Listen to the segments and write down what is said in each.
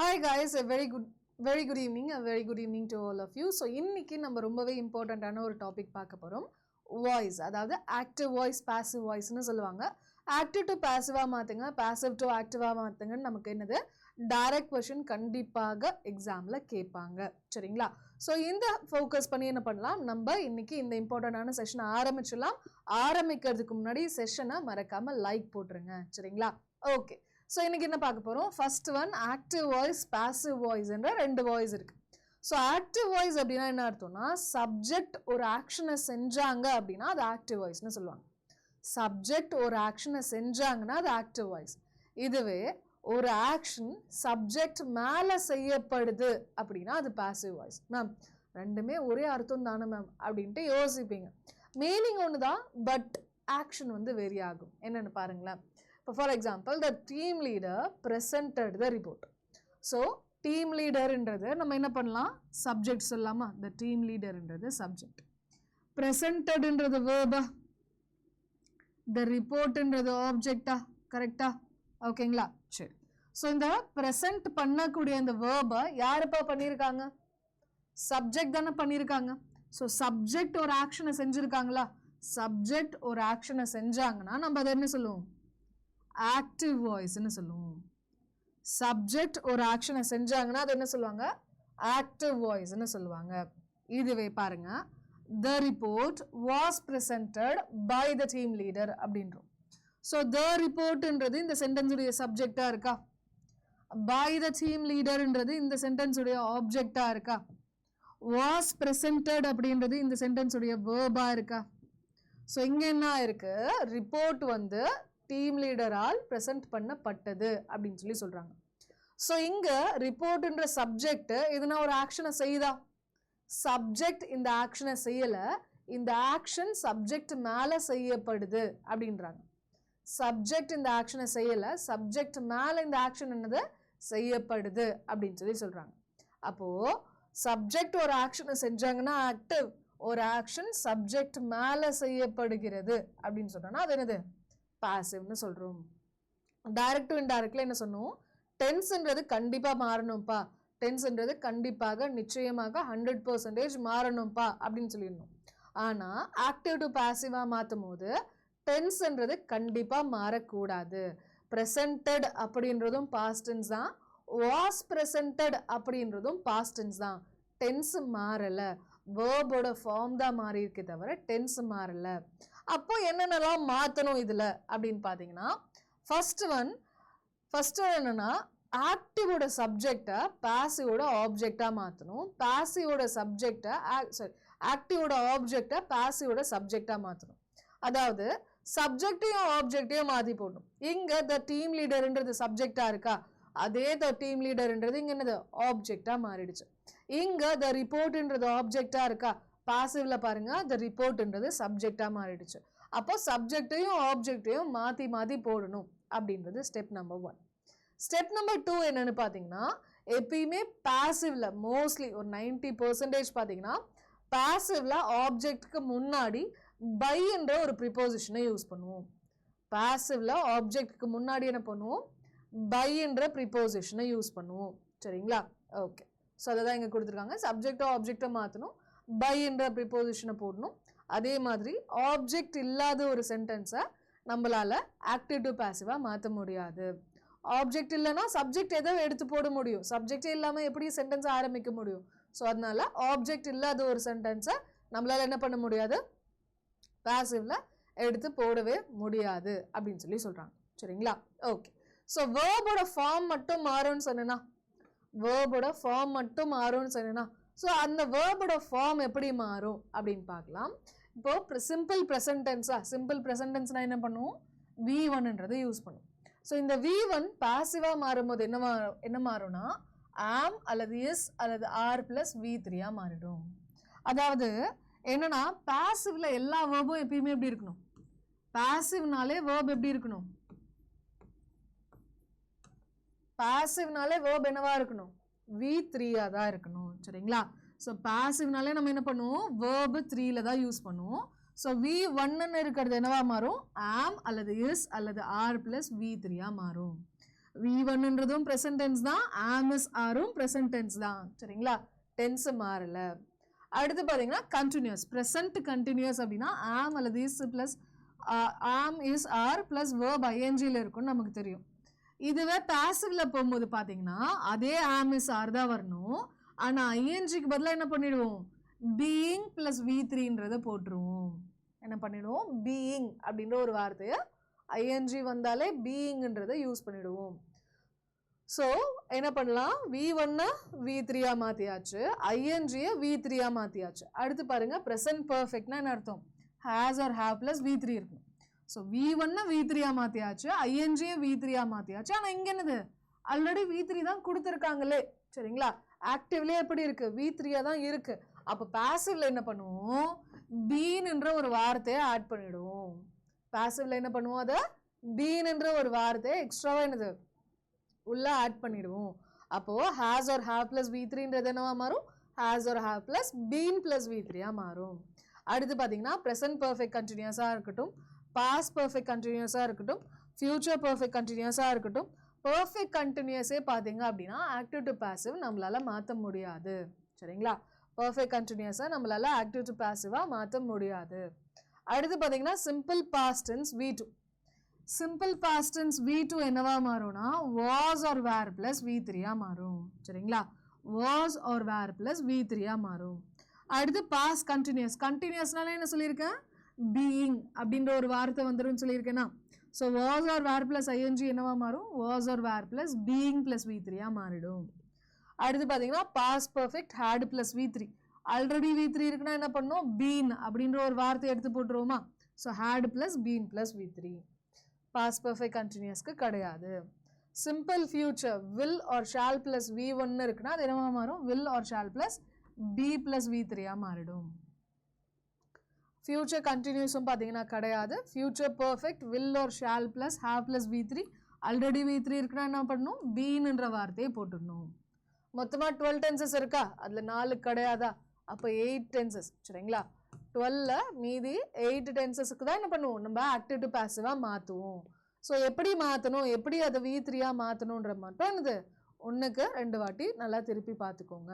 Hi guys, a very good evening, a very good evening to all of you. So இன்னைக்கு நம்ம ரொம்பவே இம்பார்ட்டன்ட்டான ஒரு topic பார்க்க போறோம். வாய்ஸ், அதாவது ஆக்டிவ் வாய்ஸ், பாசிவ் வாய்ஸ்னு சொல்லுவாங்க. ஆக்டிவ் டு பாசிவா மாத்துங்க, பாசிவ் டு ஆக்டிவா மாத்துங்கன்னு நமக்கு என்னது டைரக்ட் கொஸ்டின் கண்டிப்பாக எக்ஸாம்ல கேட்பாங்க. சரிங்களா? ஸோ இந்த ஃபோக்கஸ் பண்ணி என்ன பண்ணலாம், நம்ம இன்னைக்கு இந்த இம்பார்ட்டன்டான செஷனை ஆரம்பிச்சிடலாம். ஆரம்பிக்கிறதுக்கு முன்னாடி செஷனை மறக்காம லைக் போட்டுருங்க. சரிங்களா? ஓகே. ஸோ இன்னைக்கு என்ன பார்க்க போறோம், first one active voice, passive voice என்ற ரெண்டு வாய்ஸ் இருக்கு. ஸோ ஆக்டிவ் வாய்ஸ் அப்படின்னா என்ன அர்த்தம்னா, சப்ஜெக்ட் ஒரு ஆக்ஷனை செஞ்சாங்க அப்படின்னா அது ஆக்டிவ் வாய்ஸ்னு சொல்லுவாங்க. சப்ஜெக்ட் ஒரு ஆக்ஷனை செஞ்சாங்கன்னா அது ஆக்டிவ் வாய்ஸ். இதுவே ஒரு ஆக்ஷன் சப்ஜெக்ட் மேலே செய்யப்படுது அப்படின்னா அது பாசிவ் வாய்ஸ். மேம் ரெண்டுமே ஒரே அர்த்தம் தானே மேம் அப்படின்ட்டு யோசிப்பீங்க. மீனிங் ஒன்று தான், பட் ஆக்ஷன் வந்து வேரி ஆகும். என்னென்னு பாருங்களேன். இப்போ for example, the team leader presented the report. So team லீடர்ன்றது நம்ம என்ன பண்ணலாம், சப்ஜெக்ட் சொல்லலாமா? த டீம் லீடர்ன்றது சப்ஜெக்ட், ப்ரெசன்டட்ன்றது வேர்பா, த ரிப்போர்ட்ன்றது ஆப்ஜெக்டா, கரெக்டா? ஓகேங்களா? சரி. ஸோ இந்த ப்ரெசன்ட் பண்ணக்கூடிய இந்த வேர்பை யாருப்பா பண்ணியிருக்காங்க? சப்ஜெக்ட் தானே பண்ணியிருக்காங்க. ஸோ சப்ஜெக்ட் ஒரு ஆக்ஷனை செஞ்சுருக்காங்களா? சப்ஜெக்ட் ஒரு ஆக்ஷனை செஞ்சாங்கன்னா நம்ம அதை என்ன சொல்லுவோம், ஆக்டிவ் வாய்ஸ்ன்னு சொல்லுவோம். சப்ஜெக்ட் ஒரு ஆக்ஷனை செஞ்சாங்கன்னா அது என்ன சொல்லுவாங்க, ஆக்டிவ் வாய்ஸ்ன்னு சொல்லுவாங்க. இதுவே பாருங்க, the report was presented by the team leader அப்படின்றோம். ஸோ த ரிப்போர்ட்ன்றது இந்த சென்டென்ஸுடைய சப்ஜெக்டா இருக்கா, பை த டீம் லீடர்ன்றது இந்த சென்டென்ஸுடைய ஆப்ஜெக்டா இருக்கா, வாஸ் பிரசன்டட் அப்படின்றது இந்த சென்டென்ஸுடைய வேர்பா இருக்கா? ஸோ இங்கே என்ன இருக்கு, ரிப்போர்ட் வந்து டீம் லீடரால் ப்ரெசென்ட் பண்ணப்பட்டது அப்படின்னு சொல்லி சொல்றாங்க. ஸோ இங்க ரிப்போர்ட்ன்ற சப்ஜெக்ட் இதுனா ஒரு ஆக்ஷனை செய்யுதா? சப்ஜெக்ட் இந்த ஆக்ஷனை செய்யல, இந்த ஆக்ஷன் சப்ஜெக்ட் மேல செய்யப்படுது அப்படின்றாங்க. சப்ஜெக்ட் இந்த ஆக்ஷனை செய்யல, சப்ஜெக்ட் மேல இந்த ஆக்ஷன் என்னது செய்யப்படுது அப்படின்னு சொல்லி சொல்றாங்க. அப்போ சப்ஜெக்ட் ஒரு ஆக்ஷனை செஞ்சாங்கன்னா ஆக்டிவ், ஒரு ஆக்ஷன் சப்ஜெக்ட் மேல செய்யப்படுகிறது அப்படின்னு சொன்னா அது என்னது, பாசிவ்னு சொல்றோம். டைரக்ட் டு இன்டைரக்ட்ல என்ன சொன்னோம், டென்ஸ்ன்றது கண்டிப்பா மாறணும்ப்பா, டென்ஸ்ன்றது கண்டிப்பாக நிச்சயமாக 100% மாறணும்ப்பா அப்படின்னு சொல்லிடணும். ஆனா ஆக்டிவ் டு பாசிவா மாற்றும் போது டென்ஸ்ன்றது கண்டிப்பா மாறக்கூடாது. பிரசன்டட் அப்படின்றதும் பாஸ்ட் டென்ஸ் தான், வாஸ் பிரசன்டட் அப்படின்றதும் பாஸ்ட் டென்ஸ் தான். டென்ஸ் மாறல, வேர்போட ஃபார்ம் தான் மாறி இருக்கே தவிர டென்ஸ் மாறல. அப்போ என்னென்னலாம் மாற்றணும் இதில் அப்படின்னு பார்த்தீங்கன்னா, ஃபர்ஸ்ட் என்னன்னா ஆக்டிவோட சப்ஜெக்டை பாசிவோட ஆப்ஜெக்டாக மாற்றணும், பாசிவோட சப்ஜெக்டை ஆக்டிவோட ஆப்ஜெக்டை பாசிவோட சப்ஜெக்டாக மாற்றணும். அதாவது சப்ஜெக்டையும் ஆப்ஜெக்டையும் மாற்றி போடணும். இங்கே த டீம் லீடர்ன்றது சப்ஜெக்டாக இருக்கா, அதே த டீம் லீடர்ன்றது இங்கே என்னது ஆப்ஜெக்டாக மாறிடுச்சு. இங்கே த ரிப்போர்ட்ன்றது ஆப்ஜெக்டாக இருக்கா, பாசிவ்ல பாருங்க த ரிப்போர்ட்ன்றது சப்ஜெக்டா மாறிடுச்சு. அப்போ சப்ஜெக்டையும் ஆப்ஜெக்டையும் மாற்றி மாற்றி போடணும் அப்படின்றது ஸ்டெப் நம்பர் 1. ஸ்டெப் நம்பர் 2 என்னன்னு பார்த்தீங்கன்னா, எப்பயுமே பாசிவ்ல மோஸ்ட்லி ஒரு 90% பார்த்தீங்கன்னா பாசிவ்ல ஆப்ஜெக்டுக்கு முன்னாடி பை என்ற ஒரு ப்ரிப்போசிஷனை யூஸ் பண்ணுவோம். பாசிவ்ல ஆப்ஜெக்டுக்கு முன்னாடி என்ன பண்ணுவோம், பை என்ற ப்ரிப்போசிஷனை யூஸ் பண்ணுவோம். சரிங்களா? ஓகே. ஸோ அதை தான் இங்கே கொடுத்துருக்காங்க, சப்ஜெக்டோ ஆப்ஜெக்டை மாற்றணும், பை என்ற ப்ரிப்போசிஷனை போடணும். அதே மாதிரி ஆப்ஜெக்ட் இல்லாத ஒரு சென்டென்ஸை நம்மளால ஆக்டிவ் டு பாசிவா மாற்ற முடியாது. ஆப்ஜெக்ட் இல்லைன்னா சப்ஜெக்ட் எதோ எடுத்து போட முடியும், சப்ஜெக்டே இல்லாமல் எப்படி சென்டென்ஸ் ஆரம்பிக்க முடியும்? ஸோ அதனால ஆப்ஜெக்ட் இல்லாத ஒரு சென்டென்ஸை நம்மளால என்ன பண்ண முடியாது, பாசிவ்ல எடுத்து போடவே முடியாது அப்படின்னு சொல்லி சொல்றாங்க. சரிங்களா? ஓகே. ஸோ வேர்போட ஃபார்ம் மட்டும் மாறும்னு சொன்னா, வேர்போட ஃபார்ம் மட்டும் மாறும்னு சொன்னா, ஸோ அந்த வேர்போட ஃபார்ம் எப்படி மாறும் அப்படின்னு பார்க்கலாம். இப்போ சிம்பிள் ப்ரெசன்ட் டென்ஸா, சிம்பிள் ப்ரெசன்ட் டென்ஸ்னா என்ன பண்ணுவோம், V1ன்றதை யூஸ் பண்ணுவோம். ஸோ இந்த V1 பாசிவா மாறும்போது என்ன மாறும்னா, ஆம் அல்லது இஸ் அல்லது ஆர் பிளஸ் V3 மாறிடும். அதாவது என்னன்னா பாசிவ்ல எல்லா வேர்பும் எப்பயுமே எப்படி இருக்கணும், பாசிவ்னாலே வேர்ப் எப்படி இருக்கணும், பாசிவ்னாலே வேர்ப் என்னவா இருக்கணும், V3 தான் இருக்கணும். சரிங்களா? ஸோ பாசிவ்னாலே நம்ம என்ன பண்ணுவோம், வேர்பு 3ல தான் யூஸ் பண்ணுவோம். ஸோ V1ன்னு இருக்கிறது என்னவா மாறும், ஆம் அல்லது இஸ் அல்லது ஆர் பிளஸ் V3 மாறும். V1ன்றதும் present tense தான், am is areum present tense தான். சரிங்களா? tense மாறல. அடுத்து பாத்தீங்கன்னா continuous. present continuous அப்படின்னா am அல்லது is plus am is are plus verb ing ல இருக்கும்னு நமக்கு தெரியும். இதுவே passiveல போகும்போது பாத்தீங்கன்னா அதே am is are தான் வரணும். ஆனா ingக்கு பதிலா என்ன பண்ணிடுவோம்? being plus V3ன்றத போட்டுருவோம். என்ன பண்ணிடுவோம்? being அப்படின்ற ஒரு வார்த்தையை ing வந்தாலே beingன்றத யூஸ் பண்ணிடுவோம். ஸோ என்ன பண்ணலாம்? V1 V3 மாத்தியாச்சு, ing V3 மாத்தியாச்சு. அடுத்து பாருங்க present perfectனா என்ன அர்த்தம்? has or have plus V3 இருக்கும். So V1 V3 மாத்தியாச்சு, ing V3 மாத்தியாச்சு. ஆனா இங்க என்னது? ஆல்ரெடி V3 தான் கொடுத்துருக்காங்களே. சரிங்களா? ஆக்டிவ்லயே எப்படி இருக்கு? V3 தான் இருக்கு. அப்ப பாசிவ்ல என்ன பண்ணுவோம்? பீன்ன்ற ஒரு வார்த்தையை ஆட் பண்ணிடுவோம். பாசிவ்ல என்ன பண்ணுவோம்? அத பீன்ன்ற ஒரு வார்த்தையை எக்ஸ்ட்ராவா என்னது உள்ள ஆட் பண்ணிடுவோம். அப்போ has or have plus V3ன்றது என்னவா மாறும்? has or have plus been plus V3 மாறும். அடுத்து பாத்தீங்கன்னா present perfect continuous இருக்கட்டும், past perfect continuous இருக்கட்டும், future perfect continuous இருக்கட்டும், perfect continuous பாத்தீங்க அப்படின்னா active to passive நம்மளால மாத்த முடியாது. சரிங்களா? perfect continuous நம்மளால active to passive மாத்த முடியாது. அடுத்து பாத்தீங்கன்னா simple past tense V2. simple past tense V2 என்னவா மாறும்னா was or were plus V3 மாறும். சரிங்களா? was or were plus V3 மாறும். அடுத்து past continuous. continuousனால என்ன சொல்லியிருக்கேன்? being அப்படின்ற ஒரு வார்த்தை வந்துரும்னு சொல்லியிருக்கேனா? so was or were plus ing என்னவா மாறும்? was or were plus being plus V3 மாறிடும். அடுத்து பாத்தீங்கன்னா past perfect had plus V3. Already V3 இருக்குன்னா என்ன பண்ணோம்? been அப்படின்ற ஒரு வார்த்தை எடுத்து போட்டுருவோமா? so had plus been plus V3. past perfect continuousக்கு கிடையாது. simple future will or shall plus V1 இருக்குன்னா அது என்னவா மாறும்? will or shall plus be plus V3 மாறிடும். future continuous பாத்தீங்கன்னா கிடையாது. future perfect will or shall plus have plus V3. Already V3 இருக்குன்னா என்ன பண்ணணும்? beenன்ற வார்த்தையை போட்டுடணும். மொத்தமா 12 tenses இருக்கா? அதுல 4 கிடையாதா? அப்ப 8 tenses. சரிங்களா? 12ல மீதி 8 டென்சஸ்க்கு தான் என்ன பண்ணுவோம்? நம்ம ஆக்டிவ் டு பாசிவா மாத்துவோம். ஸோ எப்படி மாற்றணும், எப்படி அதை V3 மாற்றணுன்ற மட்டும் என்னது ஒன்றுக்கு 2 வாட்டி நல்லா திருப்பி பார்த்துக்கோங்க.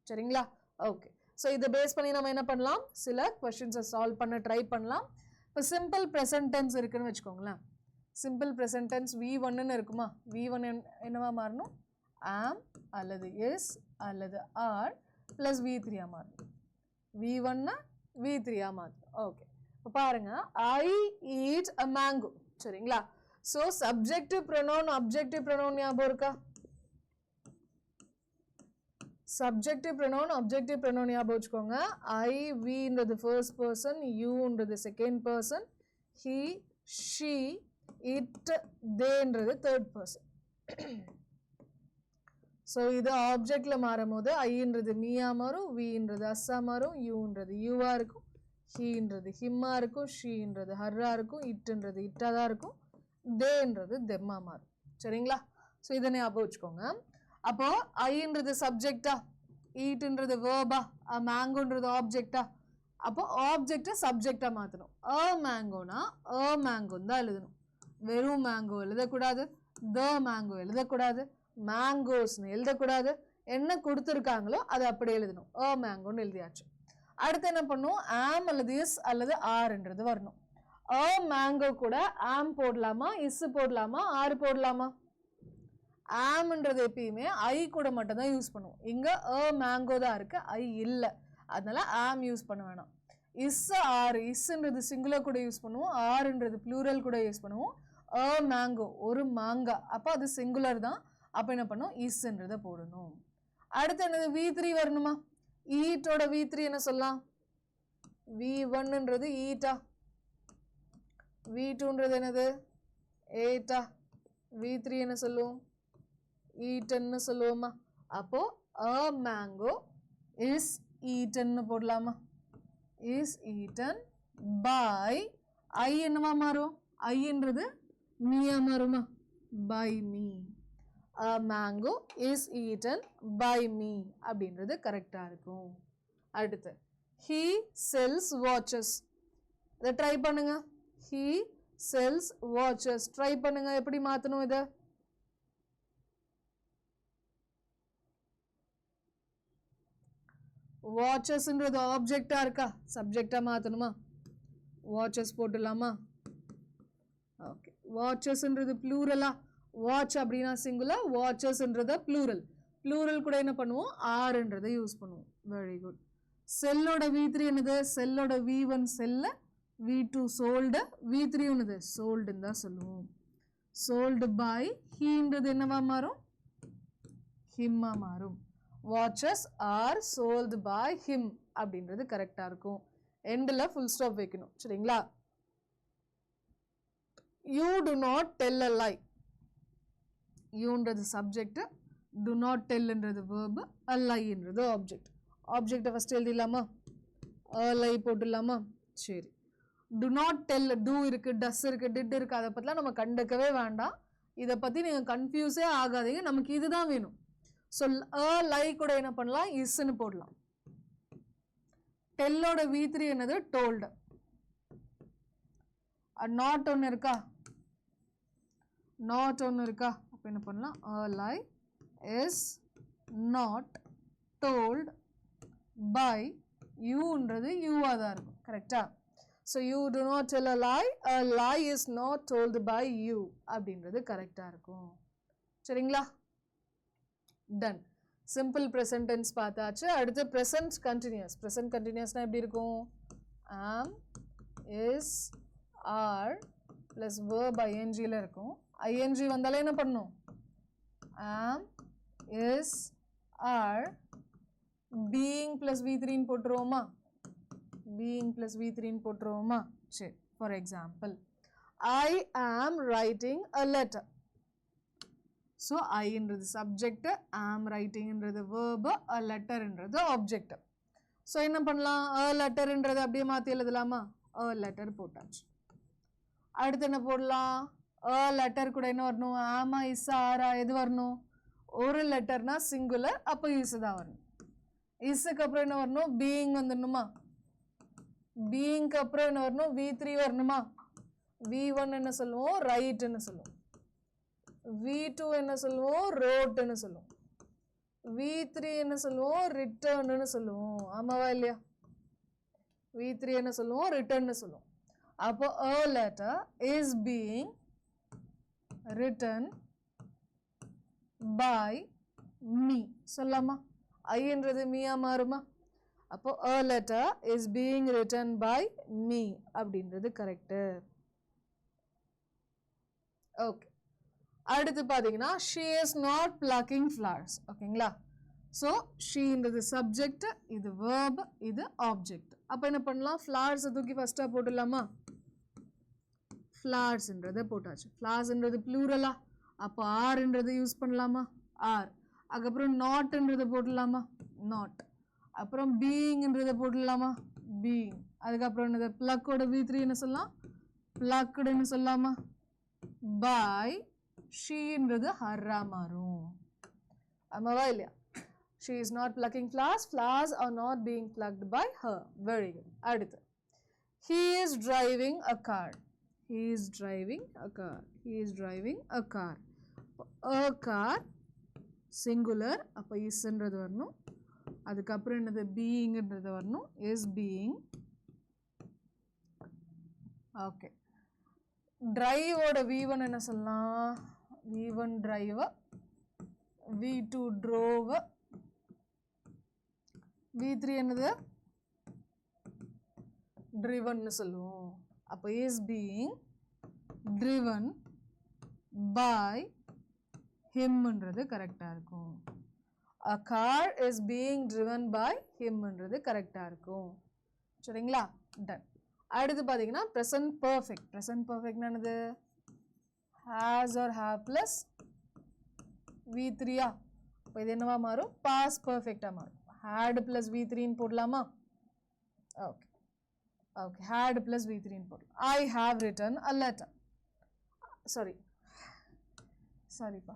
சரிங்களா? ஓகே. ஸோ இதை பேஸ் பண்ணி நம்ம என்ன பண்ணலாம்? சில கொஸ்டின்ஸை சால்வ் பண்ண ட்ரை பண்ணலாம். இப்போ சிம்பிள் ப்ரெசன்ட் டென்ஸ் இருக்குன்னு வச்சுக்கோங்களேன். சிம்பிள் ப்ரெசன்ட் டென்ஸ் V1ன்னு இருக்குமா? V1 என்னவா மாறணும்? am அல்லது is அல்லது are plus V3 மாறணும். V1 V3 மாற்றணும். ஓகே. இப்போ பாருங்க, I eat a mango. சரிங்களா? So subjective pronoun objective pronoun ஞாபகம் இருக்கா? சப்ஜெக்டிவ் ப்ரொனவுன் அப்ஜெக்டிவ் ப்ரொனவுன் ஞாபகம் வச்சுக்கோங்க. I, weன்றது ஃபர்ஸ்ட் பர்சன், youன்றது second person, he, she, it, theyன்றது தேர்ட் பர்சன். ஸோ இது ஆப்ஜெக்ட்ல மாறும் போது ஐன்றது மீயா மாறும், வீன்றது அஸ்ஸா மாறும், யூன்றது யூவா இருக்கும், ஹீன்றது ஹிம்மா இருக்கும், ஷீன்றது ஹர்ரா இருக்கும், இட்டுன்றது இட்டா தான் இருக்கும், தேன்றது தெம்மா மாறும். சரிங்களா? ஸோ இதை ஞாபகம் வச்சுக்கோங்க. அப்போ ஐன்றது சப்ஜெக்டா, ஈட்டுன்றது வேர்பா, மேங்கோன்றது ஆப்ஜெக்டா. அப்போ ஆப்ஜெக்டை சப்ஜெக்டா மாற்றணும். அ மேங்கோனா அ மேங்கோன்னு தான் எழுதணும். வெறும் மேங்கோ எழுதக்கூடாது, த மேங்கோ எழுதக்கூடாது, மேங்கோஸ்ன்னு எழுதக்கூடாது. என்ன கொடுத்துருக்காங்களோ அதை அப்படியே எழுதணும். அ மேங்கோன்னு எழுதியாச்சு. அடுத்து என்ன பண்ணும்? ஆம் அல்லது இஸ் அல்லது ஆர்ன்றது வரணும். அ மேங்கோ கூட ஆம் போடலாமா, இஸ் போடலாமா, ஆர் போடலாமா? ஆம்ன்றது எப்பயுமே ஐ கூட மட்டும் தான் யூஸ் பண்ணுவோம். இங்க அ மேங்கோ தான் இருக்கு, ஐ இல்லை, அதனால ஆம் யூஸ் பண்ண வேணாம். இஸ் ஆர், இஸ்ன்றது சிங்குலர் கூட யூஸ் பண்ணுவோம், ஆர்ன்றது ப்ளூரல் கூட யூஸ் பண்ணுவோம். அ மேங்கோ ஒரு மாங்கா, அப்போ அது சிங்குலர் தான். அப்போ என்ன பண்ணும்? இஸ்ன்றதை போடணும். அடுத்து என்னது? V3 வரணுமா? ஈட்டோட V3 என்ன சொல்லலாம்? V1ன்றது ஈட்டா, V2ன்றது என்னது? ஏட்டா, V3 என்ன சொல்லுவோம்? ஈட்டன்னு சொல்லுவோமா? அப்போ a mango is eaten போடலாமா? is eaten by I என்னவா மாறும்? ஐன்றது மீயா மாறுமா? by me. A mango is eaten by me அப்படின்றது கரெக்டா இருக்கும். அடுத்து he sells watches. இதை ட்ரை பண்ணுங்க. he sells watches ட்ரை பண்ணுங்க. எப்படி மாற்றணும் இதை? வாட்சஸ்ன்றது ஆப்ஜெக்டா இருக்கா, சப்ஜெக்டா மாத்தணுமா, வாட்சஸ் போட்டுடலாமா. ஓகே, வாட்சஸ்ன்றது ப்ளூரலா, வாட்ச் அப்படின்னா சிங்குலர், வாட்சஸ்ன்றத ப்ளூரல். ப்ளூரல் கூட என்ன பண்ணுவோம், ஆர்ன்றதை யூஸ் பண்ணுவோம். Very good. செல்லோட V3 என்னது, செல்லோட V1 செல்ல, V2 சோல்டு, V3 என்னது சோல்டுன்னு தான் சொல்லுவோம். சோல்டு பை ஹீன்றது என்னவா மாறும், ஹிம்மா மாறும். Watches are sold by him அப்படின்றது கரெக்டா இருக்கும். எண்டில் ஃபுல் ஸ்டாப் வைக்கணும். சரிங்களா. You do not tell a lie, யூன்றது சப்ஜெக்ட், டு நாட் டெல்ன்றது வேர்பு, அ லைன்றது ஆப்ஜெக்ட். ஆப்ஜெக்டை ஃபஸ்ட் எழுதிடலாமா, அ லை போட்டுடலாமா. சரி, டு நாட் டெல், டூ இருக்கு, டஸ் இருக்கு, டிட் இருக்கு, அதை பற்றிலாம் நம்ம கண்டுக்கவே வேண்டாம். இதை பற்றி நீங்கள் கன்ஃபியூஸே ஆகாதீங்க, நமக்கு இதுதான் வேணும். ஸோ அ லை கூட என்ன பண்ணலாம், இஸ்ன்னு போடலாம். டெல்லோட V3 என்னது டோல்டு. நாட் ஒன்று இருக்கா, நாட் ஒன்று இருக்கா, அப்போ என்ன பண்ணலாம், a lie is not told by youன்றது யூவா தான் இருக்கும். கரெக்டா. So you do not tell a lie is not told by you அப்படின்றது கரெக்டா இருக்கும். சரிங்களா. டன். சிம்பிள் ப்ரெசன்ட் டென்ஸ் பார்த்தாச்சு. அடுத்து ப்ரெசன்ட் கண்டினியூஸ். ப்ரெசன்ட் கண்டினியூஸ்னா எப்படி இருக்கும், am, is, are plus verb ஐஎன்ஜியில் இருக்கும். ஐஎன்ஜி வந்தாலே என்ன பண்ணணும், am, is, are, being plus V3 போட்டுருவோமா, பீயிங் ப்ளஸ் V3 போட்டுருவோமா. சரி, for example I am writing a letter. So ஐன்றது சப்ஜெக்ட், ஆம் ரைட்டிங்ன்றது வேர்பு, அ லெட்டர்ன்றது ஆப்ஜெக்ட். ஸோ என்ன பண்ணலாம், அ லெட்டர்ன்றது அப்படியே மாற்றி எழுதலாமா, அ லெட்டர் போட்டாச்சு. அடுத்து என்ன போடலாம், அ லெட்டர் கூட என்ன வரணும், ஆமா, இஸ்ஸா, ஆரா, எது வரணும், ஒரு லெட்டர்னா சிங்குலர், அப்போ இஸ் தான் வரணும். இஸ்ஸுக்கு அப்புறம் என்ன வரணும், பீயிங் வந்துடணுமா, பீயிங்க்கு அப்புறம் என்ன வரணும், V3 வரணுமா. V1 என்ன சொல்லுவோம், ரைட்னு சொல்லுவோம். V2 என்ன சொல்லுவோம், ரோட்னு சொல்லுவோம். V3 என்ன சொல்லுவோம், ரிட்டர்ன்னு சொல்லுவோம். ஆமாவா இல்லையா. V3 என்ன சொல்லுவோம், ரிட்டர்ன்னு சொல்லுவோம். அப்போ a letter is being written by me சொல்லலாமா. ஐன்றது மீயா மாறுமா. அப்போ a letter is being written by me அப்படின்றது கரெக்டு. ஓகே, அடுத்து பார்த்தீங்கன்னா she is not plucking flowers. ஓகேங்களா. ஸோ ஷீன்றது சப்ஜெக்ட், இது வேர்ப், இது ஆப்ஜெக்ட். அப்போ என்ன பண்ணலாம், ஃப்ளவர்ஸை தூக்கி ஃபஸ்ட்டாக போட்டுடலாமா. ஃப்ளவர்ஸ்ன்றதை போட்டாச்சு. ஃப்ளவர்ஸ்ன்றது ப்ளூரலா, அப்போ ஆர்ன்றது யூஸ் பண்ணலாமா, ஆர். அதுக்கப்புறம் நாட்ன்றதை போட்டுடலாமா, நாட். அப்புறம் பீயிங்ன்றதை போட்டுடலாமா, பீயிங். அதுக்கப்புறம் என்னது, ப்ளக்கோட V3 என்ன சொல்லலாம், ப்ளக்குடுன்னு சொல்லலாமா. பை ஷீன்றது ஹர்ரா மாறும். ஆமாவா இல்லையா. She is not plucking flowers. Flowers are not being plucked by her. Very good. அடுத்து he is driving a car. He is driving a car. He is driving a car. A car singular, அப்போ isன்றது வரணும். அதுக்கப்புறம் என்னது, beingன்றது வரணும், is being. Okay, டிரைவோட V1 என்ன சொல்லலாம், V1 driver, V2 drove, V3 என்னது, drivenன்னு சொல்லுவோம். அப்போ is being driven by himன்றது கரெக்டாக இருக்கும். A car is being driven by himன்றது கரெக்டாக இருக்கும். சரிங்களா. டன். அடுத்து பார்த்தீங்கன்னா ப்ரெசன்ட் பர்ஃபெக்ட். ப்ரெசன்ட் பர்ஃபெக்ட் என்னது, has or have plus V3. இப்போ இது என்னவா மாறும், பாஸ்ட் பர்ஃபெக்டாக மாறும். had plus V3 போடலாமா. Okay, okay, had plus V3 போடலாம். I have written a letter. சாரிப்பா,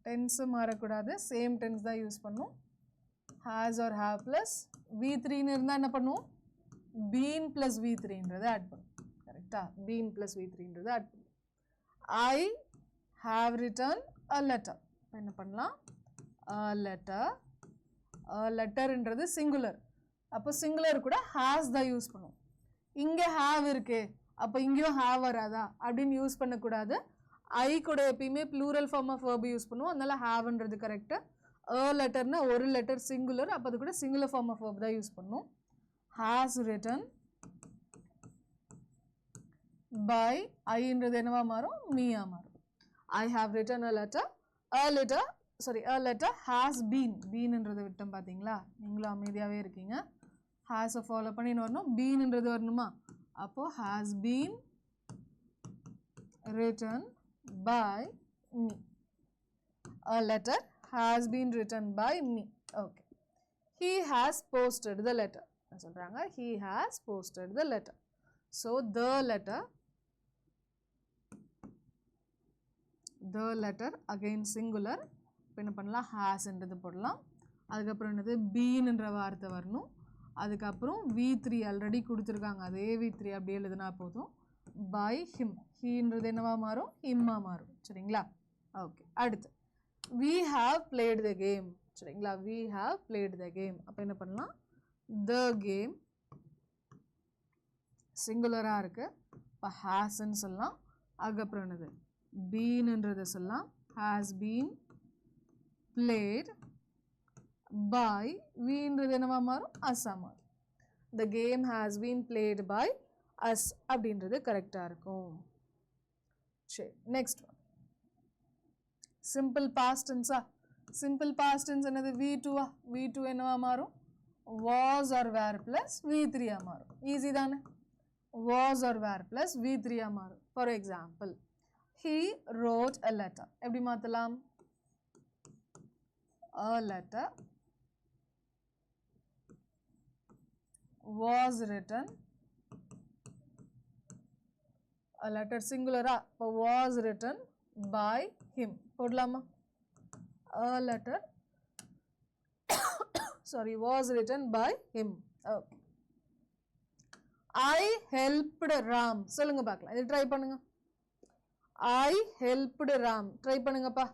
டென்ஸு மாறக்கூடாது, சேம் டென்ஸ் தான் யூஸ் பண்ணும். has or have plus V3ன்னு இருந்தால் என்ன பண்ணுவோம், been plus V3ன்றதை ஆட் பண்ணும். கரெக்டா, been plus V3ன்றதை ஆட் பண்ணும். I have written a letter. என்ன பண்ணலாம், a letter. லெட்டர்ன்றது சிங்குலர், அப்போ சிங்குலர் கூட ஹேஸ் தான் யூஸ் பண்ணுவோம். இங்கே ஹேவ் இருக்கு, அப்போ இங்கேயும் ஹேவ் வராதா அப்படின்னு யூஸ் பண்ணக்கூடாது. ஐ கூட எப்பயுமே plural form of verb use பண்ணுவோம், அதனால ஹேவ்ன்றது கரெக்டு. லெட்டர்னா ஒரு லெட்டர் சிங்குலர், அப்போ அது கூட சிங்குலர் ஃபார்ம் ஆஃப் வேர்பு தான் யூஸ் பண்ணுவோம். ஹேஸ் ரிட்டன் பை, ஐன்றது என்னவா மாறும், மீயா மாறும். I have written a letter, a letter has been, பீன்ன்றதை விட்டோம் பார்த்தீங்களா, நீங்களும் அமைதியாகவே இருக்கீங்க. ஹேஸை ஃபாலோ பண்ணின்னு வரணும், பீன்ன்றது வரணுமா, அப்போது has been written by me. A letter has been written by me. Okay. He has posted the letter. சொல்றாங்க he has posted the letter. So the letter again singular. இப்போ என்ன பண்ணலாம், ஹேஸ்ன்றது போடலாம். அதுக்கப்புறம் என்னது, பீன்ன்ற வார்த்தை வரணும். அதுக்கப்புறம் V3 ஆல்ரெடி கொடுத்துருக்காங்க, அதே V3 அப்படியே எழுதுனா போதும். பை ஹிம், ஹீன்றது என்னவா மாறும், ஹிம்மா மாறும். சரிங்களா? ஓகே. அடுத்து we have played the game. சரிங்களா? we have played the game. அப்போ என்ன பண்ணலாம், the game சிங்குலராக இருக்குது, இப்போ ஹேஸ்ன்னு சொல்லலாம். அதுக்கப்புறம் என்னது, பீன்ன்றதை சொல்லலாம். has been played by, வீன்றது என்னவா மாறும், அஸ்ஸா மாறும். the game has been played by us அப்படின்றது கரெக்டாக இருக்கும். சரி, நெக்ஸ்ட் ஒன் சிம்பிள் பாஸ்ட் டென்ஸா. சிம்பிள் பாஸ்ட் டென்ஸ் என்னது, V2 V2 என்னவா மாறும், was or were plus V3 மாறும். ஈஸி தானே, was or were plus V3 மாறும். For example, he wrote a letter. எப்படி மாற்றலாம், a letter was written, a letter singular, இப்போ was written by him போடலாமா, a letter was written by him. Okay. I helped Ram. சொல்லுங்க பார்க்கலாம், இது try பண்ணுங்க. I helped Ram. Try பண்ணுங்கப்பா.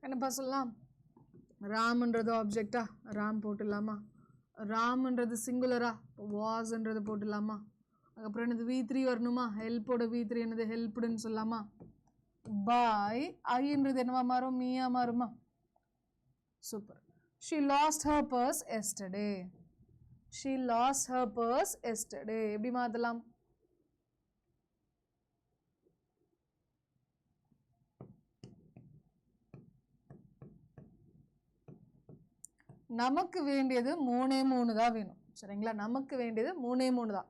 என்னப்பா சொல்லலாம், ராம்ன்றது ஆப்ஜெக்டா, ராம் போட்டுடலாமா, ராம்ன்றது சிங்குலரா, வாஸ்ன்றது போட்டுடலாமா. அதுக்கப்புறம் என்னது, V3 வரணுமா, ஹெல்ப்போட V3 என்னது, ஹெல்ப்டுன்னு சொல்லலாமா. பாய், ஐன்றது என்னவா மாறும், மீயா மாறுமா. Super. she lost her purse yesterday. she lost her purse yesterday. எப்படி மாற்றலாம், நமக்கு வேண்டியது 3 தான் வேணும். சரிங்களா, நமக்கு வேண்டியது 3 தான்.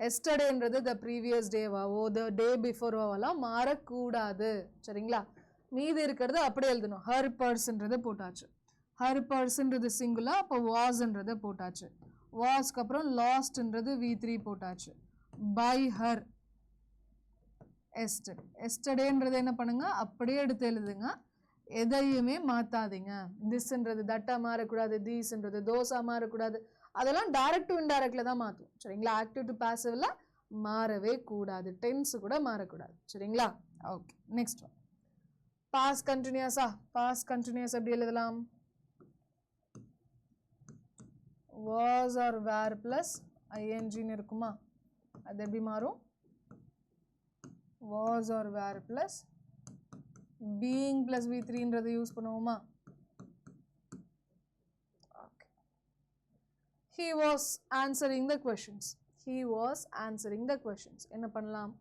எஸ்டர்டேன்றது த ப்ரீவியஸ் டேவாவோ த டே பிஃபோர்வாவெல்லாம் மாறக்கூடாது. சரிங்களா, மீதி இருக்கிறது அப்படியே எழுதணும். ஹர் பர்ஸ்ன்றது போட்டாச்சு, ஹர் பர்ஸ்ன்றது சிங்குலா, அப்போ வாஸ்ன்றதை போட்டாச்சு. வாஸ்க்கு அப்புறம் லாஸ்ட்ன்றது V3 போட்டாச்சு. பை ஹர் எஸ்டர்டே, எஸ்டர்டேன்றது என்ன பண்ணுங்க, அப்படியே எடுத்து எழுதுங்க, எதையுமே மாற்றாதீங்க. திஸ்ன்றது தட்டா மாறக்கூடாது, தீஸ்ன்றது தோசா மாறக்கூடாது, அதெல்லாம் டைரக்ட் டு இன்டைரக்ட்ல தான் மாற்றும். சரிங்களா, ஆக்டிவ் டு பாசிவ்ல மாறவே கூடாது, டென்ஸ் கூட மாறக்கூடாது. சரிங்களா, ஓகே. நெக்ஸ்ட் ஒன் பாஸ் கண்டினியூஸா. பாஸ் கண்டினியூஸ் எப்படி எழுதலாம், was or were plus ing இருக்குமா, அது எப்படி மாறும், was or were plus being plus V3 ன்றதை யூஸ் பண்ணுவோமா? Okay. He was answering the questions. He was answering the questions. என்ன பண்ணலாம்?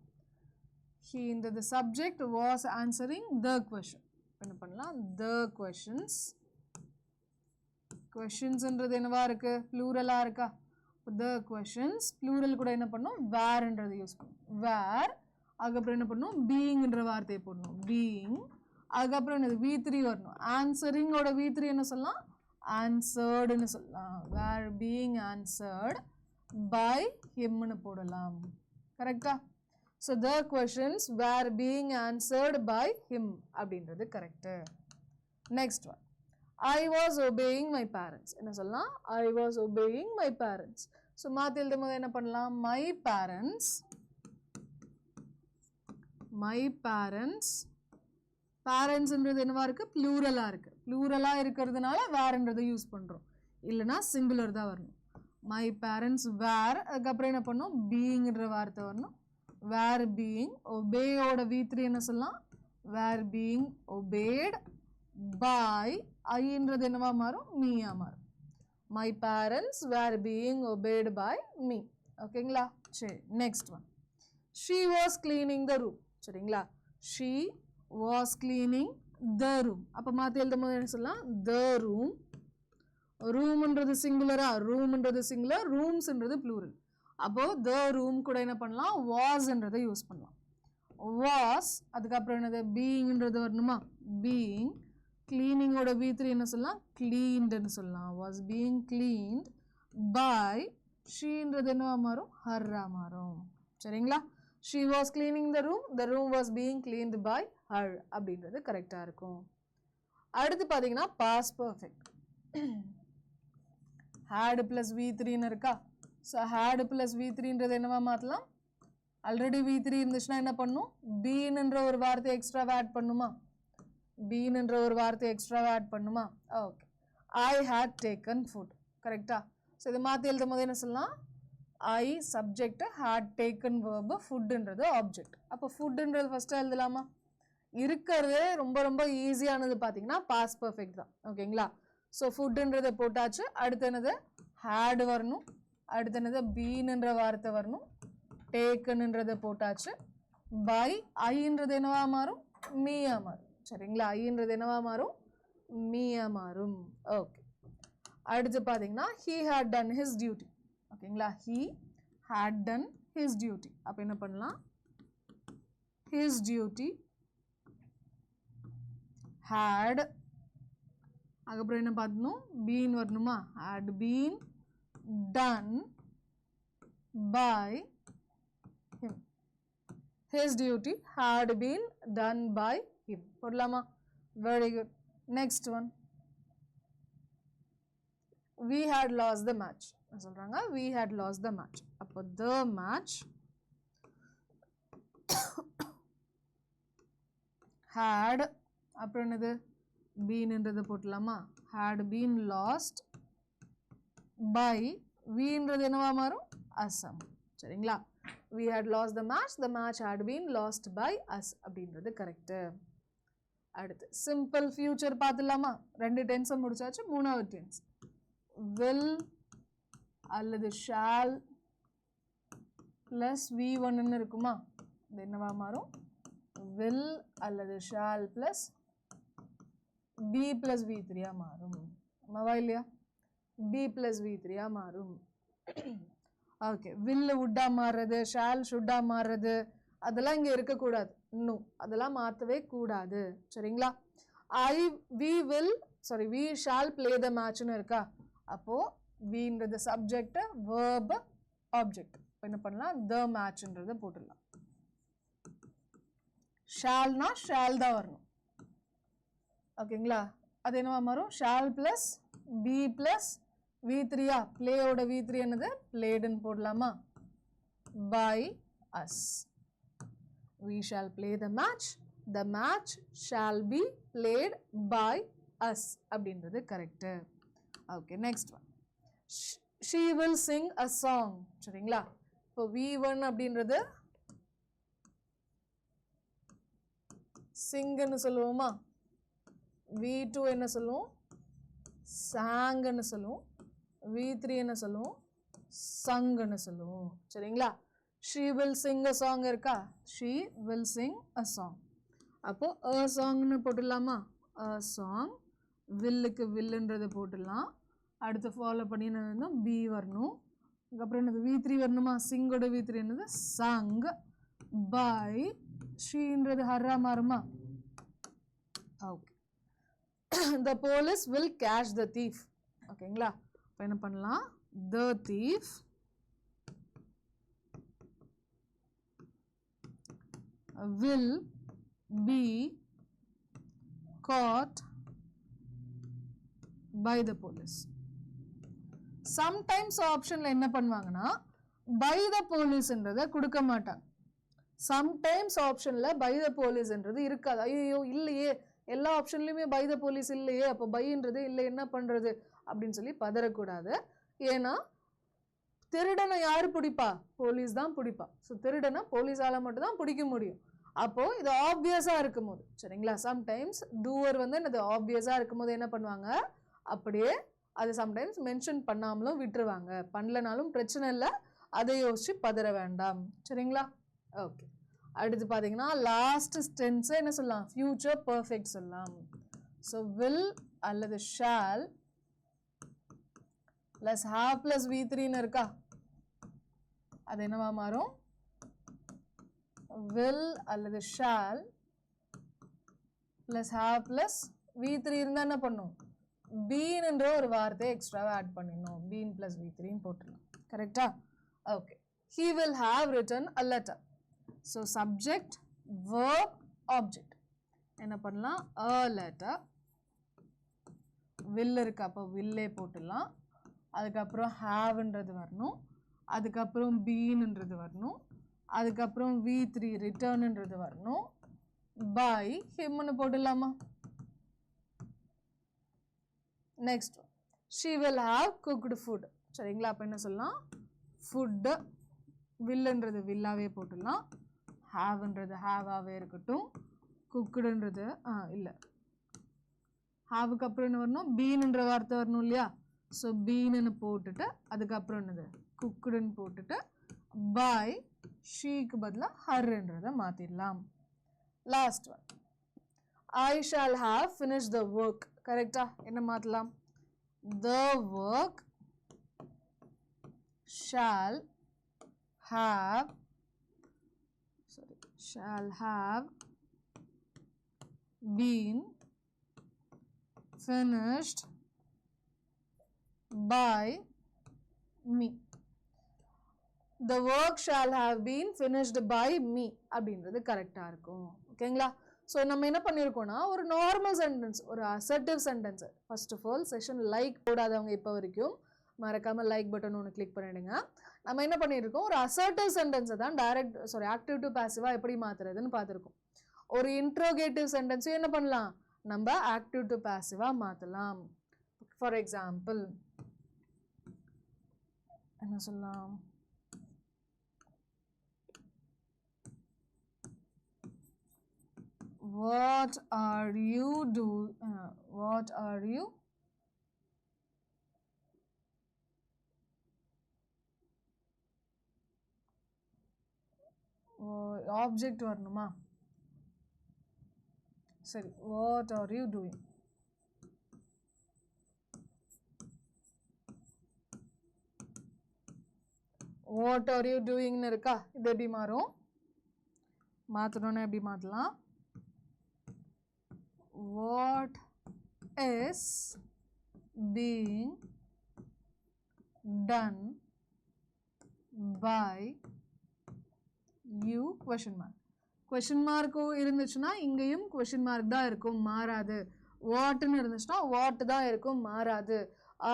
He இந்த the subject was answering the question. என்ன பண்ணலாம்? The questions. Questions ன்றது என்னவா இருக்கு? Pluralா இருக்கா? The questions plural கூட என்ன பண்ணோம்? Were ன்றதை யூஸ் பண்ணும். Were அதுக்கப்புறம் என்ன பண்ணணும்? Being என்ற வார்த்தையை போடணும். Being அதுக்கப்புறம் என்னது? V3 வரணும். Answering ஓட V3 என்ன சொல்லலாம்? Answered ன்னு சொல்லலாம். Were being answered by him ன்னு போடலாம். கரெக்டா? So the questions were being answered by him அப்படின்றது correct. Next one. I was obeying my parents. என்ன சொல்லலாம்? I was obeying my parents. So மாத்தி எழுதும் போது என்ன பண்ணலாம்? My parents. My parents. Parents ன்றது என்னவா இருக்கு? Pluralா இருக்கு. Pluralா இருக்கிறதுனால வேர்ன்றதை யூஸ் பண்றோம். இல்லனா சிங்குலர் தான் வரணும். My parents were அதுக்கப்புறம் என்ன பண்ணோம்? being ன்ற வார்த்தை வரணும். were being obey ஓட V3 என்ன சொல்லலாம்? were being obeyed by I ன்றது என்னவா மாறும்? me-ஆ மாறும். My parents were being obeyed by me. ஓகேங்களா? சரி, next one. She was cleaning the room. சரிங்களா? She was cleaning the room. அப்ப மாத்தி எழுதும் போது என்ன சொல்லலாம்? the room. room ன்றது சிங்குலரா? room ன்றது சிங்குலர், rooms ன்றது plural. அப்போ the room கூட என்ன பண்ணலாம்? was ன்றதை யூஸ் பண்ணலாம். was அதுக்கப்புறம் என்னது? being ன்றது வரணுமா? being cleaning ஓட V3 என்ன சொல்லலாம்? cleaned ன்னு சொல்லலாம். was being cleaned by she ன்றது என்னவா மாறும்? her ஆ மாறும். சரிங்களா? she was cleaning the room was being cleaned by her அப்படின்றது கரெக்டா இருக்கும். அடுத்து பாத்தீங்கன்னா past perfect. had plus V3 ன்னு இருக்கா? so had plus V3 ன்றது என்னவா மாத்தலாம்? ஆல்ரெடி V3 இருந்துச்சுன்னா என்ன பண்ணும்? been ன்ற ஒரு வார்த்தை எக்ஸ்ட்ரா ஆட் பண்ணுமா? been ன்ற ஒரு வார்த்தை எக்ஸ்ட்ரா ஆட் பண்ணுமா? Okay. I had taken food. கரெக்ட்டா? சோ இத மாத்தி எழுதும் போது என்ன சொல்லலாம்? I subject had taken verb, food ன்றது object. அப்ப food ன்றது ஃபர்ஸ்ட் எழுதலாமா? இருக்குறதே ரொம்ப ரொம்ப ஈஸியானது பாத்தீங்கன்னா past perfect தான். ஓகேங்களா? சோ food ன்றதை போட்டாச்சு. அடுத்து என்னது? had வரணும். அடுத்து என்னது? been ன்ற வார்த்தை வரணும். taken ன்றதை போட்டாச்சு. by I ன்றது என்னவா மாறும்? me ஆ மாறும். சரிங்களா? I ன்றது என்னவா மாறும்? me ஆ மாறும். ஓகே. அடுத்து பாத்தீங்கன்னா he had done his duty. ஓகேங்களா? he had done his duty. அப்ப என்ன பண்ணலாம்? his duty had அதுக்கப்புறம் என்ன பார்த்தணும்? been வரணுமா? had been done by him. His duty had been done by him. போடலாமா? Very good. Next one. We had lost the match. சொல்றாங்க we had lost the match. அப்போ the match had அப்புறம் என்னது? been ன்றதை போட்டலாமா? had been lost by we ன்றது என்னவா மாறும்? us. சரிங்களா? we had lost the match had been lost by us அப்படின்றது correct. அடுத்து simple future பார்த்துலாமா? ரெண்டு டென்ஸ் முடிச்சாச்சு. மூணாவது டென்ஸ் will அல்லது shall plus v1 ன்னு இருக்குமா? இது என்னவா மாறும்? will அல்லது shall plus b plus v3 ஆ மாறும். ஆமாவா இல்லையா? b plus v3 ஆ மாறும். ஓகே. will would ஆ மாறுறது, shall should ஆ மாறுறது அதெல்லாம் இங்க இருக்க கூடாது. இன்னும் அதெல்லாம் மாத்தவே கூடாது. சரிங்களா? we shall play the match ன்னு இருக்கா? அப்போ we ன்றது subject, verb, object. என்ன பண்ணலாம்? the match ன்றதை போட்டுடலாம். shallனா shall தான் வரணும். ஓகேங்களா? அது என்னவா மாறும்? shall plus b plus v3 ஆ? play ஓட v3 என்னது? played ன்னு போடலாமா? by us. We shall play the match shall be played by us அப்படின்றது correct. Okay. Next one. she will sing a song. சரிங்களா? இப்போ v1 அப்படின்றது சிங்குன்னு சொல்லுவோமா, V2 என்ன சொல்லுவோம், சாங்குன்னு சொல்லுவோம், V3 என்ன சொல்லுவோம், சங்குன்னு சொல்லுவோம். சரிங்களா? she will sing a song இருக்கா, she will sing a song. அப்போ a songனு போட்டுடலாமா, a song, வில்லுக்கு வில்லுன்றது போட்டுடலாம். அடுத்து ஃபாலோ பண்ணி என்ன B வரணும். அதுக்கப்புறம் என்னது V3 வரணுமா, சிங்கோட V3 என்னது sung by, sheன்றது ஹர்ரா மாறுமா. Okay, the police will catch the thief. ஓகேங்களா? இப்போ என்ன பண்ணலாம், the thief will be caught by the police. Sometimes ஆப்ஷன்ல என்ன பண்ணுவாங்கன்னா by the police என்றதை கொடுக்க மாட்டாங்க. Sometimes ஆப்ஷன்ல by the police என்றது இருக்காது. ஐயோ இல்லையே, எல்லா ஆப்ஷன்லயுமே by the police இல்லையே, அப்போ பைன்றது இல்லை, என்ன பண்றது அப்படின்னு சொல்லி பதறக்கூடாது. ஏன்னா திருடனை யாரு பிடிப்பா, போலீஸ் தான் பிடிப்பா. ஸோ திருடனை போலீஸால மட்டும் தான் பிடிக்க முடியும். அப்போ இது ஆப்வியஸா இருக்கும் போது, சரிங்களா, சம்டைம்ஸ் டூவர் வந்து என்னது ஆப்வியஸா இருக்கும் போது என்ன பண்ணுவாங்க, அப்படியே அது சம்டைம்ஸ் மென்ஷன் பண்ணாமலும் விட்டுருவாங்க. பண்ணலனாலும் பிரச்சனை இல்லை, அதை யோசிச்சு பதற வேண்டாம். சரிங்களா? ஓகே, அடுத்து பார்த்தீங்கன்னா லாஸ்ட் டென்ஸ் என்ன சொல்லலாம், ஃபியூச்சர் பர்ஃபெக்ட் சொல்லலாம். ஸோ வில் அல்லது ஷால் பிளஸ் ஹாவ் பிளஸ் V3ன்னு இருக்கா, அது என்னவா மாறும், will அல்லது shall plus have plus V3 இருந்தா என்ன பண்ணும், been என்ற ஒரு வார்த்தை எக்ஸ்ட்ராவா ஆட் பண்ணிடணும், been plus V3 போட்டுடலாம். கரெக்டா? Okay, he will have written a letter. So subject verb object என்ன பண்ணலாம், a letter, will இருக்கு, அப்போ willே போட்டுடலாம். அதுக்கப்புறம் haveன்றது வரணும், அதுக்கப்புறம் beenன்றது வரணும், அதுக்கப்புறம் V3 ரிட்டர்ன்ன்றது வரணும், by himனு போட்டுடலாமா. Next, she will have cooked food. சரிங்களா? அப்போ என்ன சொல்லலாம், ஃபுட்டு, வில்லுன்றது வில்லாவே போட்டுடலாம், ஹாவ்ன்றது ஹாவாவே இருக்கட்டும், குக்குடுன்றது இல்லை, ஹாவுக்கு அப்புறம் என்ன வரணும், பீன்ன்ற வார்த்தை வரணும் இல்லையா. ஸோ பீன்னு போட்டுட்டு அதுக்கப்புறம் என்னது குக்குடுன்னு போட்டுட்டு by ஷீக்கு பதிலாக ஹர்ன்றதை மாற்றிடலாம். Last one, I shall have finished the work. கரெக்டா? என்ன மாற்றலாம், the work shall have been finished by me. The work shall have been finished by me அப்படின்றது கரெக்டாக இருக்கும். ஓகேங்களா? ஸோ நம்ம என்ன பண்ணியிருக்கோம்னா ஒரு நார்மல் சென்டென்ஸ், ஒரு assertive sentence. First of all session like போடாதவங்க இப்போ வரைக்கும் மறக்காமல் லைக் பட்டன் ஒன்று கிளிக் பண்ணிடுங்க. நம்ம என்ன பண்ணியிருக்கோம், ஒரு அசர்ட்டிவ் சென்டென்ஸை தான் ஆக்டிவ் டு பாசிவாக எப்படி மாற்றுறதுன்னு பார்த்துருக்கோம். ஒரு இன்ட்ரோகேட்டிவ் சென்டென்ஸையும் என்ன பண்ணலாம், நம்ம ஆக்டிவ் டு பாசிவாக மாற்றலாம். ஃபார் எக்ஸாம்பிள் என்ன சொல்லலாம், what are you ஆப்ஜெக்ட் வரணுமா, சரி, what are you doing, what are you doingன்னு இருக்கா. இது எப்படி மாறும், மாற்றணும்னா எப்படி மாற்றலாம், what is being done by you question mark. question mark இருந்துச்சுன்னா இங்கேயும் question mark தான் இருக்கும், மாறாது. வாட்னு இருந்துச்சுன்னா வாட் தான் இருக்கும், மாறாது.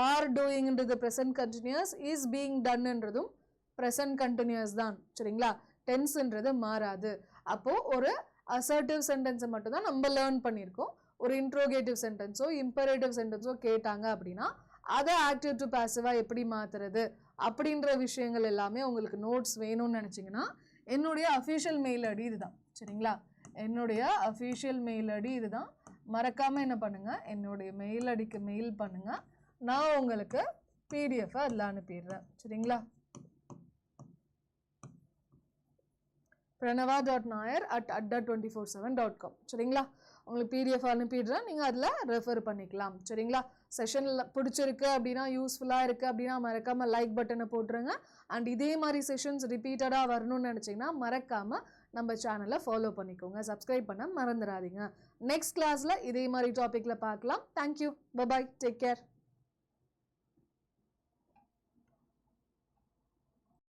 are doingன்றது present continuous, is being doneன்றதும் present continuous தான். சரிங்களா? tenseன்றது மாறாது. அப்போ ஒரு அசர்ட்டிவ் சென்டென்ஸை மட்டும் தான் நம்ம லேர்ன் பண்ணியிருக்கோம். ஒரு இன்ட்ரோகேட்டிவ் சென்டென்ஸோ இம்பரேட்டிவ் சென்டென்ஸோ கேட்டாங்க அப்படின்னா அதை ஆக்டிவ் டு பாசிவாக எப்படி மாற்றுறது அப்படின்ற விஷயங்கள் எல்லாமே உங்களுக்கு நோட்ஸ் வேணும்னு நினச்சிங்கன்னா என்னுடைய அஃபிஷியல் மெயில் ஐடி இதுதான். சரிங்களா? என்னுடைய அஃபிஷியல் மெயில் ஐடி இதுதான். மறக்காமல் என்ன பண்ணுங்கள், என்னுடைய மெயில் ஐடிக்கு மெயில் பண்ணுங்கள். நான் உங்களுக்கு பிடிஎஃப் அதில் அனுப்பிடுறேன். சரிங்களா? pranava.nair@adda247.com. சரிங்களா? உங்களுக்கு பிடிஎஃப் அனுப்பிடுறேன், நீங்கள் அதில் ரெஃபர் பண்ணிக்கலாம். சரிங்களா? செஷனில் பிடிச்சிருக்கு அப்படின்னா, யூஸ்ஃபுல்லாக இருக்குது அப்படின்னா மறக்காமல் லைக் பட்டனை போட்டுருங்க. அண்ட் இதே மாதிரி செஷன்ஸ் ரிப்பீட்டடாக வரணும்னு நினச்சிங்கன்னா மறக்காமல் நம்ம சேனலை ஃபாலோ பண்ணிக்கோங்க, சப்ஸ்கிரைப் பண்ண மறந்துடாதீங்க. நெக்ஸ்ட் கிளாஸில் இதே மாதிரி டாப்பிக்கில் பார்க்கலாம். Thank you, bye bye, take care.